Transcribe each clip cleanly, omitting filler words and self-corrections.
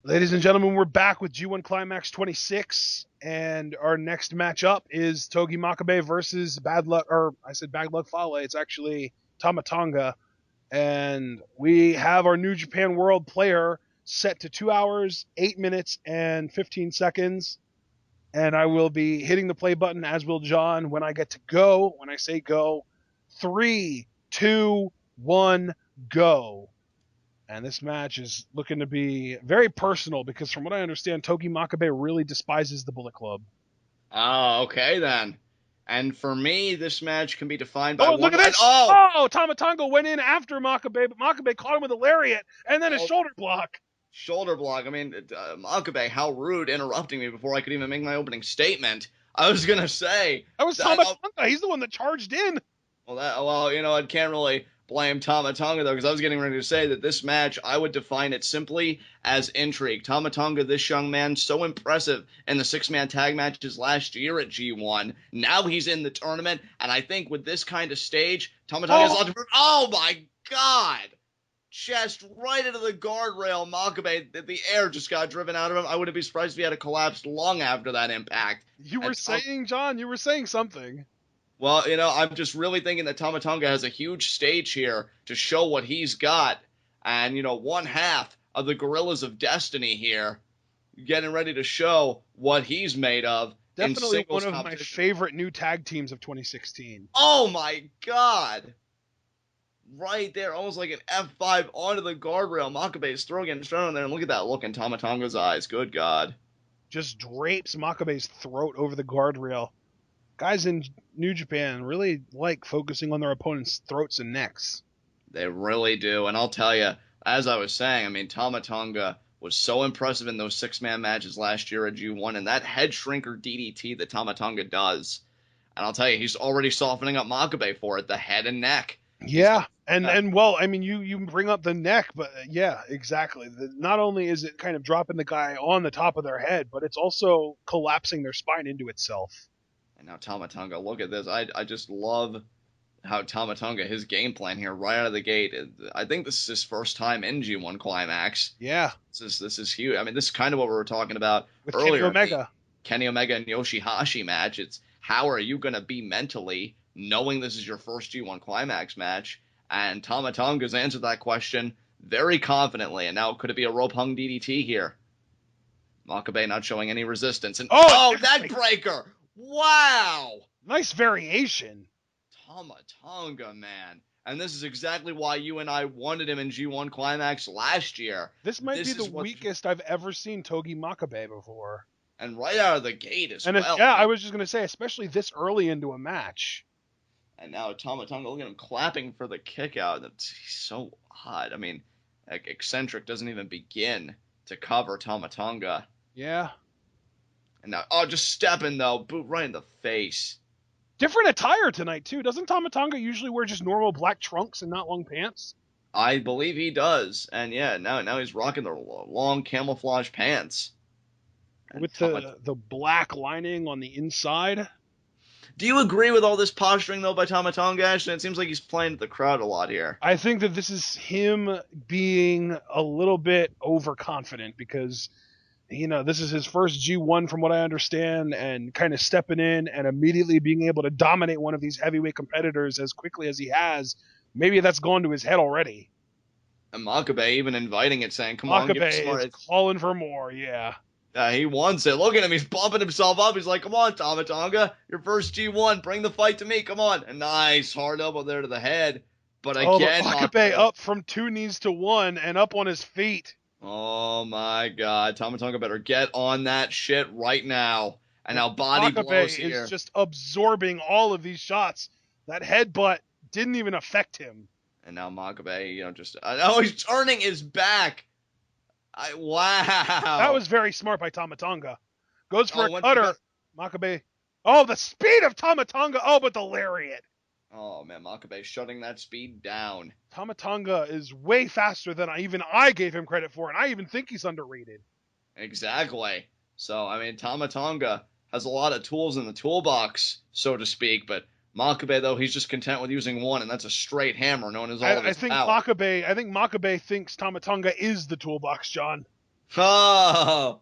Ladies and gentlemen, we're back with G1 Climax 26, and our next matchup is Togi Makabe versus Bad Luck, or I said Bad Luck Fale. It's actually Tama Tonga, and we have our New Japan World player set to 2 hours, 8 minutes, and 15 seconds. And I will be hitting the play button, as will John, when I get to go. When I say go, 3, 2, 1, go. And this match is looking to be very personal because, from what I understand, Togi Makabe really despises the Bullet Club. Oh, okay then. And for me, this match can be defined by Oh, and look one at line. this! Oh, Oh, Tama Tonga went in after Makabe, but Makabe caught him with a lariat and then a oh, shoulder block. shoulder block. I mean, Makabe, how rude, interrupting me before I could even make my opening statement. I was gonna say That was that. Tama Tonga. He's the one that charged in. Well, I can't really blame Tama Tonga though, because I was getting ready to say that this match, I would define it simply as intrigue. Tama Tonga, this young man, so impressive in the six-man tag matches last year at G1. Now he's in the tournament, and I think with this kind of stage, Tama Tonga has a lot to prove. Oh my God! Chest right into the guardrail. Makabe, the air just got driven out of him. I wouldn't be surprised if he had a collapse long after that impact. You were And saying, John, you were saying something. Well, I'm just really thinking that Tama Tonga has a huge stage here to show what he's got. And, one half of the Gorillas of Destiny here getting ready to show what he's made of in Definitely one singles of my competition. favorite new tag teams of 2016. Oh, my God. Right there, almost like an F5 onto the guardrail. Makabe is throwing it straight on there. And look at that look in Tama Tonga's eyes. Good God. Just drapes Makabe's throat over the guardrail. Guys in New Japan really like focusing on their opponents' throats and necks. They really do. And I'll tell you, as I was saying, I mean, Tama Tonga was so impressive in those six-man matches last year at G1, and that head shrinker DDT that Tama Tonga does. And I'll tell you, he's already softening up Makabe for it, the head and neck. Yeah, and well, I mean, you bring up the neck, but yeah, exactly. Not only is it kind of dropping the guy on the top of their head, but it's also collapsing their spine into itself. And now Tama Tonga, look at this. I just love how Tama Tonga, his game plan here right out of the gate. I think this is his first time in G1 Climax. Yeah, This is huge. I mean, this is kind of what we were talking about with Kenny earlier. Omega. Kenny Omega and Yoshihashi match. It's how are you going to be mentally knowing this is your first G1 Climax match? And Tama Tonga's answered that question very confidently. And now could it be a rope hung DDT here? Makabe not showing any resistance. And that breaker! Wow! Nice variation. Tama Tonga, man. And this is exactly why you and I wanted him in G1 Climax last year. This might be the weakest I've ever seen Togi Makabe before. And right out of the gate as well. Yeah, I was just going to say, especially this early into a match. And now Tama Tonga, look at him clapping for the kick out. He's so odd. I mean, Eccentric doesn't even begin to cover Tama Tonga. Yeah. And now, just stepping though, boot right in the face. Different attire tonight too. Doesn't Tama Tonga usually wear just normal black trunks and not long pants? I believe he does. And yeah, now he's rocking the long camouflage pants. And with the black lining on the inside. Do you agree with all this posturing, though, by Tama Tonga, Ashton? It seems like he's playing to the crowd a lot here. I think that this is him being a little bit overconfident because, this is his first G1 from what I understand, and kind of stepping in and immediately being able to dominate one of these heavyweight competitors as quickly as he has. Maybe that's gone to his head already. And Makabe even inviting it, saying, come on, give us more. Makabe is calling for more, yeah. He wants it. Look at him. He's bumping himself up. He's like, come on, Tama Tonga. Your first G1. Bring the fight to me. Come on. A nice hard elbow there to the head. But again, Makabe up from 2 knees to 1 and up on his feet. Oh, my God. Tama Tonga better get on that shit right now. And now body blows here. Makabe is just absorbing all of these shots. That headbutt didn't even affect him. And now Makabe, he's turning his back. Wow. That was very smart by Tama Tonga. Goes for a cutter. Makabe. Oh, the speed of Tama Tonga. Oh, but the lariat. Oh, man, Makabe shutting that speed down. Tama Tonga is way faster than I gave him credit for, and I even think he's underrated. Exactly. So, I mean, Tama Tonga has a lot of tools in the toolbox, so to speak, but Makabe, though, he's just content with using one, and that's a straight hammer known as all of his power. I think Makabe thinks Tama Tonga is the toolbox, John. Oh,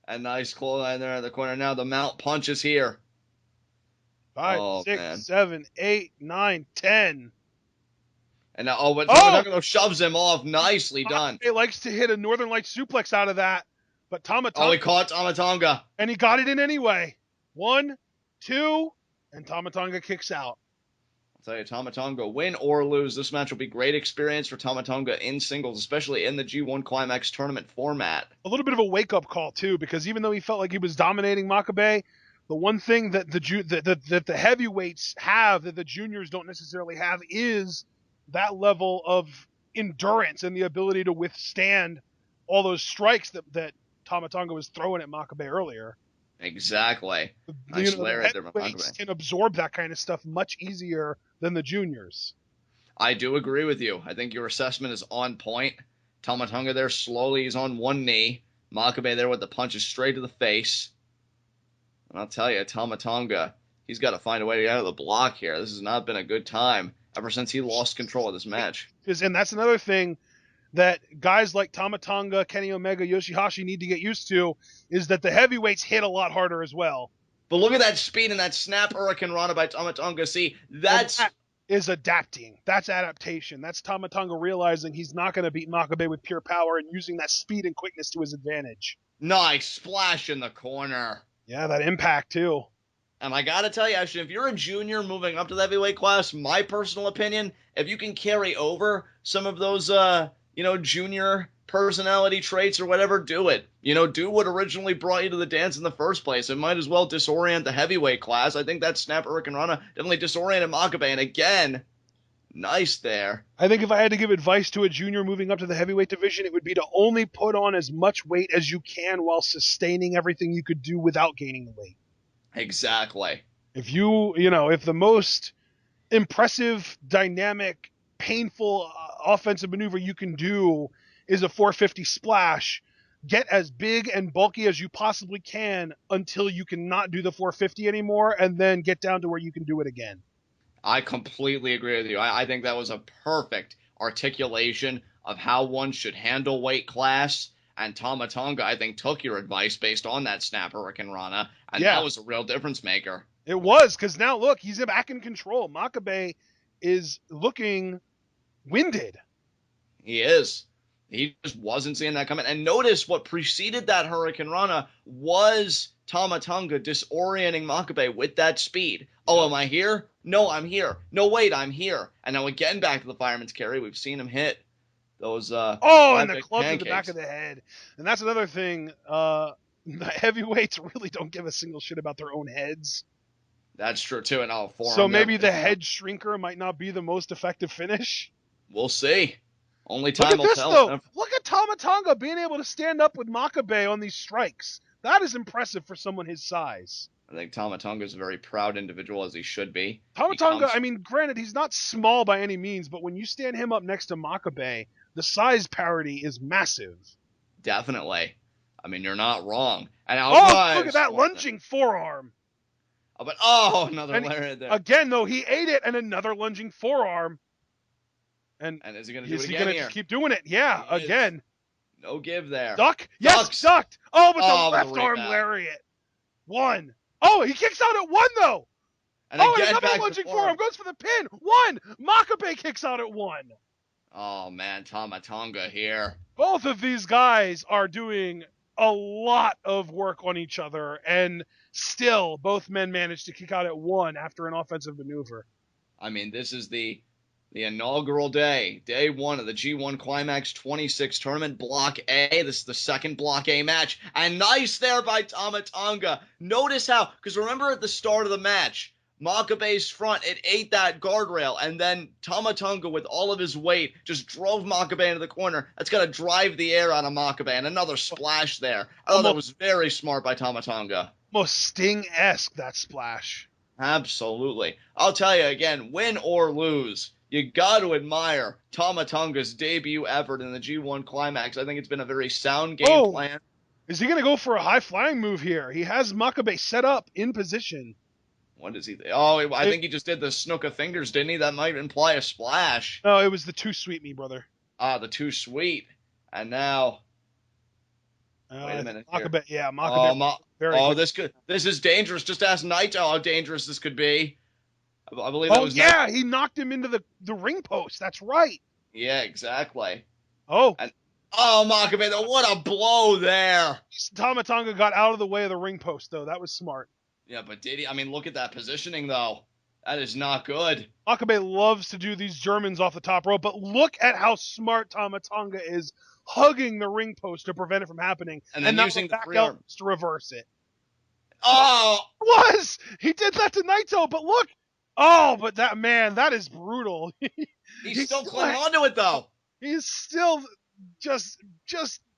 a nice clothesline there in the corner. Now the mount punches here. 5, Oh, 6, man. 7, 8, 9, 10. And now, but Tama Oh, Tonga shoves him off. Nicely done. Makabe likes to hit a Northern Light suplex out of that, but Tama Oh, he Tonga, caught Tama Tonga. and he got it in anyway. 1, 2, and Tama Tonga kicks out. I'll tell you, Tama Tonga, win or lose, this match will be great experience for Tama Tonga in singles, especially in the G1 Climax tournament format. A little bit of a wake-up call too, because even though he felt like he was dominating Makabe, the one thing that the heavyweights have that the juniors don't necessarily have is that level of endurance and the ability to withstand all those strikes that Tama Tonga was throwing at Makabe earlier. Exactly. You Nice know, the lariat there by heavyweights Makabe. can absorb that kind of stuff much easier than the juniors. I do agree with you. I think your assessment is on point. Tama Tonga there slowly, he's on one knee. Makabe there with the punches straight to the face. And I'll tell you, Tama Tonga, he's got to find a way to get out of the block here. This has not been a good time ever since he lost control of this match. And that's another thing that guys like Tama Tonga, Kenny Omega, Yoshihashi need to get used to, is that the heavyweights hit a lot harder as well. But look at that speed and that snap Hurricane Rana by Tama Tonga. See, that's... That is adapting. That's adaptation. That's Tama Tonga realizing he's not going to beat Makabe with pure power and using that speed and quickness to his advantage. Nice splash in the corner. Yeah, that impact too. And I gotta tell you, actually, if you're a junior moving up to the heavyweight class, my personal opinion, if you can carry over some of those, junior personality traits or whatever, do it. Do what originally brought you to the dance in the first place. It might as well disorient the heavyweight class. I think that snap Hurricane Rana definitely disoriented Makabe. And again, nice there. I think if I had to give advice to a junior moving up to the heavyweight division, it would be to only put on as much weight as you can while sustaining everything you could do without gaining the weight. Exactly. If if the most impressive, dynamic, painful offensive maneuver you can do is a 450 splash, get as big and bulky as you possibly can until you cannot do the 450 anymore, and then get down to where you can do it again. I completely agree with you. I think that was a perfect articulation of how one should handle weight class. And Tama Tonga, I think, took your advice based on that snap Hurricane Rana, and that was a real difference maker. It was, because now look, he's back in control. Makabe is looking winded. He is. He just wasn't seeing that coming. And notice what preceded that Hurricane Rana was Tama Tonga disorienting Makabe with that speed. Oh, am I here? No, I'm here. No, wait, I'm here. And now again back to the fireman's carry. We've seen him hit those and the club to the back of the head. And that's another thing. The heavyweights really don't give a single shit about their own heads. That's true too. And so maybe the head shrinker might not be the most effective finish. We'll see. Only time will tell. Though. Look at Tama Tonga being able to stand up with Makabe on these strikes. That is impressive for someone his size. I think Tama Tonga is a very proud individual, as he should be. Tama Tonga, I mean, granted, he's not small by any means, but when you stand him up next to Makabe, the size parity is massive. Definitely. I mean, you're not wrong. And look at that lunging forearm. But another lariat there. Again, though, he ate it, and another lunging forearm. And is he going to do it again? Is he going to keep doing it? Yeah, again. No give there. Duck? Yes, ducked. Oh, but the left arm lariat. 1. Oh, he kicks out at 1, though. And another lunging forearm goes for the pin. 1. Makabe kicks out at 1. Oh, man, Tama Tonga here. Both of these guys are doing a lot of work on each other, and still both men managed to kick out at 1 after an offensive maneuver. I mean, this is the inaugural day 1 of the G1 Climax 26 tournament, Block A. This is the second Block A match, and nice there by Tama Tonga. Notice how, because remember at the start of the match, Makabe's front, it ate that guardrail, and then Tama Tonga, with all of his weight, just drove Makabe into the corner. That's going to drive the air out of Makabe, and another splash there. Oh, that was very smart by Tama Tonga. Almost Sting-esque, that splash. Absolutely. I'll tell you again, win or lose, you got to admire Tama Tonga's debut effort in the G1 Climax. I think it's been a very sound game plan. Is he going to go for a high-flying move here? He has Makabe set up in position. What does he? I think he just did the snook of fingers, didn't he? That might imply a splash. No, it was the too sweet me, brother. The too sweet. And now Wait a minute here. Makabe, yeah, Makabe. Very Oh, good. this is dangerous. Just ask Naito how dangerous this could be. I believe that Oh was Naito. yeah, he knocked him into the ring post. That's right. Yeah, exactly. Oh, And Makabe, what a blow there. Tama Tonga got out of the way of the ring post though. That was smart. Yeah, but did he? I mean, look at that positioning though. That is not good. Makabe loves to do these Germans off the top rope, but look at how smart Tama Tonga is hugging the ring post to prevent it from happening, And and then now the using the back free arm. elbows to reverse it. Oh, He did that to Naito, but look. Oh, but that is brutal. he's still clinging onto it though. He's still just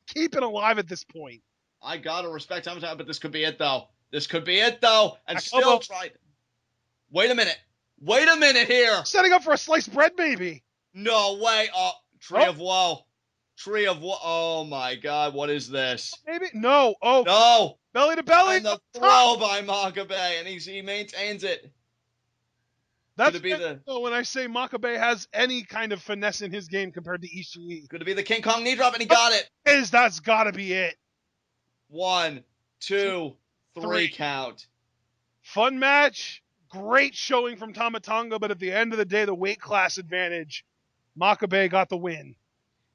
keeping alive at this point. I gotta respect Tama Tonga, but this could be it though. This could be it though, and still tried. Wait a minute here. Setting up for a sliced bread, baby. No way. Oh, Tree of Woe. Tree of Woe. Oh my God, what is this? Maybe no. Oh no. Belly to belly. And the throw by Makabe, and he maintains it. That's when I say Makabe has any kind of finesse in his game compared to Ishii. Could it be the King Kong knee drop, and he got it? That's gotta be it. 1, 2, 3 count. Fun match. Great showing from Tama Tonga, but at the end of the day, the weight class advantage, Makabe got the win.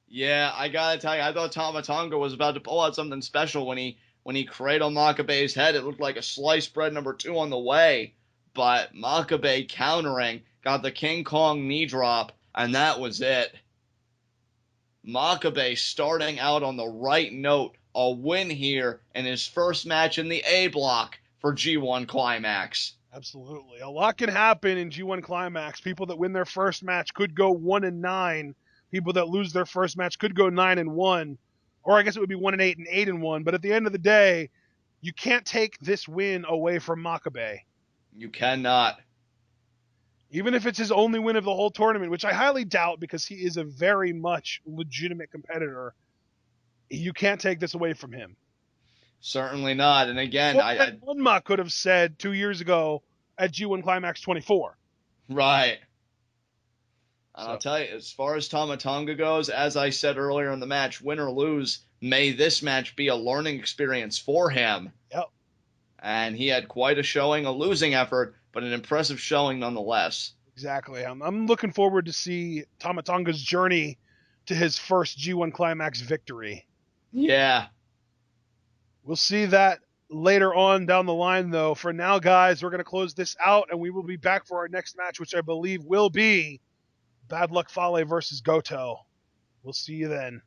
Yeah, I gotta tell you, I thought Tama Tonga was about to pull out something special when he cradled Makabe's head. It looked like a sliced bread number 2 on the way, but Makabe countering, got the King Kong knee drop, and that was it. Makabe starting out on the right note, a win here in his first match in the A block for G1 Climax. Absolutely. A lot can happen in G1 Climax. People that win their first match could go 1-9. People that lose their first match could go 9-1. Or I guess it would be 1-8 and 8-1. But at the end of the day, you can't take this win away from Makabe. You cannot. Even if it's his only win of the whole tournament, which I highly doubt because he is a very much legitimate competitor, you can't take this away from him. Certainly not. And again, Unma could have said 2 years ago at G1 Climax 24. Right. And I'll tell you, as far as Tama Tonga goes, as I said earlier in the match, win or lose, may this match be a learning experience for him. Yep. And he had quite a showing, a losing effort, but an impressive showing nonetheless. Exactly. I'm looking forward to see Tama Tonga's journey to his first G1 Climax victory. Yeah. We'll see that later on down the line, though. For now, guys, we're going to close this out, and we will be back for our next match, which I believe will be Bad Luck Fale versus Goto. We'll see you then.